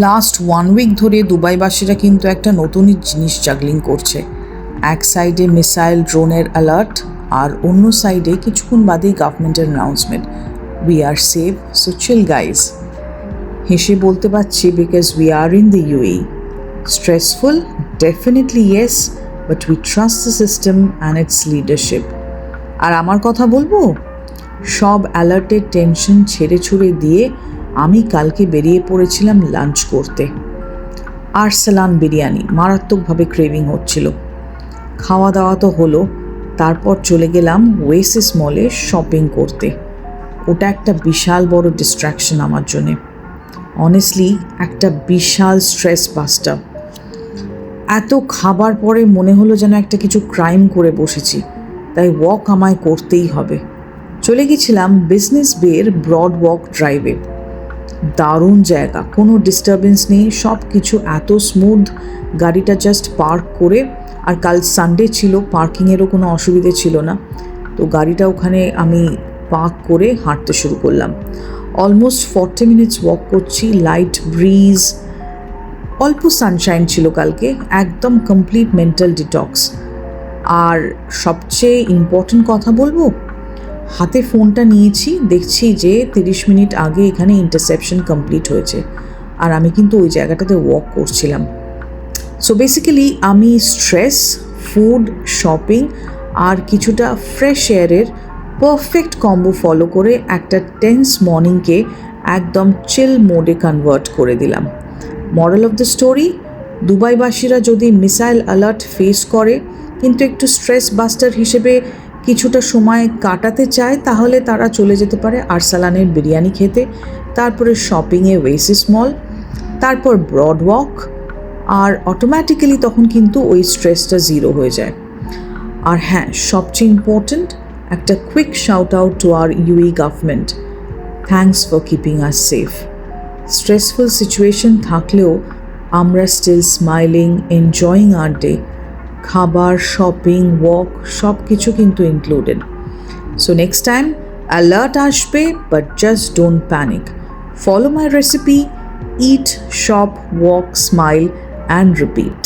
Last 1 week ধরে দুবাইবাসীরা কিন্তু একটা নতুনই জিনিস জাগলিং করছে। এক সাইডে মিসাইল ড্রোনের অ্যালার্ট, আর অন্য সাইডে কিছুক্ষণ বাদেই গভর্নমেন্টের announcement, we are safe, so chill guys. হেসে বলতে পারছি because we are in the UAE. Stressful? Definitely yes, but we trust the system and its leadership. আর আমার কথা বলবো, সব অ্যালার্টের টেনশন ছেড়ে ছুড়ে দিয়ে আমি কালকে বেরিয়ে পড়েছিলাম লাঞ্চ করতে। আরসালান বিরিয়ানি মারাত্মকভাবে ক্রেভিং হচ্ছিল। খাওয়া দাওয়া তো হলো, তারপর চলে গেলাম ওয়েসিস মলে শপিং করতে। ওটা একটা বিশাল বড় ডিস্ট্র্যাকশন আমার জন্যে, অনেস্টলি একটা বিশাল স্ট্রেস বাস্টার। এত খাবার পরে মনে হলো যেন একটা কিছু ক্রাইম করে বসেছি, তাই ওয়াক আমায় করতেই হবে। চলে গেছিলাম বিজনেস বের ব্রড ওয়াক ড্রাইভে। দারুণ জায়গা, কোনো ডিস্টারবেন্স নেই, সব কিছু এত স্মুথ। গাড়িটা জাস্ট পার্ক করে, আর কাল সানডে ছিল, পার্কিংয়েরও কোনো অসুবিধে ছিল না, তো গাড়িটা ওখানে আমি পার্ক করে হাঁটতে শুরু করলাম। অলমোস্ট 40 মিনিটস ওয়াক করছি, লাইট ব্রিজ, অল্প সানশাইন ছিল কালকে, একদম কমপ্লিট মেন্টাল ডিটক্স। আর সবচেয়ে ইম্পর্টেন্ট কথা বলবো, হাতে ফোনটা নিয়েছি, দেখছি যে 30 মিনিট আগে এখানে ইন্টারসেপশন কমপ্লিট হয়েছে, আর আমি কিন্তু ওই জায়গাটাতে ওয়াক করছিলাম। সো বেসিক্যালি আমি স্ট্রেস, ফুড, শপিং আর কিছুটা ফ্রেশ এয়ারের পারফেক্ট কম্বো ফলো করে একটা টেন্স মর্নিংকে একদম চিল মোডে কনভার্ট করে দিলাম। মরাল অফ দ্য স্টোরি, দুবাইবাসীরা যদি মিসাইল অ্যালার্ট ফেস করে কিন্তু একটু স্ট্রেস বাস্টার হিসেবে কিছুটা সময় কাটাতে চায়, তাহলে তারা চলে যেতে পারে আরসালানের বিরিয়ানি খেতে, তারপরে শপিংয়ে ওয়েসিস মল, তারপর ব্রড ওয়াক, আর অটোমেটিক্যালি তখন কিন্তু ওই স্ট্রেসটা জিরো হয়ে যায়। আর হ্যাঁ, সবচেয়ে ইম্পর্ট্যান্ট, একটা quick shout out to our UAE government, thanks for keeping us safe. Stressful situation থাকলেও আমরা still smiling, enjoying our day. খাবার, শপিং, ওয়াক সব কিছু কিন্তু included. So next time alert আসবে, but just don't panic. Follow my recipe, eat, shop, walk, smile and repeat.